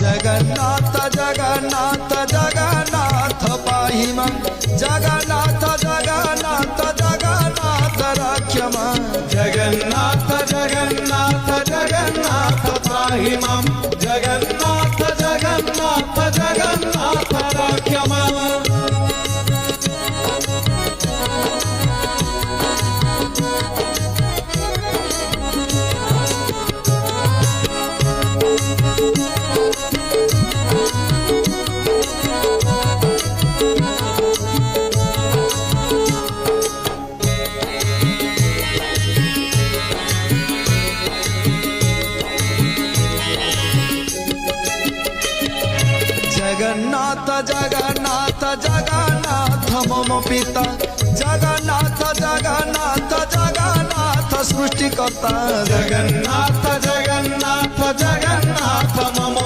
जगन्नाथ जगन्नाथ जगन्नाथ पाहि मां जगन्नाथ जगन्नाथ जगन्नाथ रक्ष मां जगन्नाथ जगन्नाथ जगन्नाथ पाहि मां जगन्नाथ जगन्नाथ जगन्नाथ रक्ष मां जगन्नाथ जगन्नाथ जगन्नाथ मम पिता जगन्नाथ जगन्नाथ जगन्नाथ सृष्टिकर्ता जगन्नाथ जगन्नाथ जगन्नाथ मम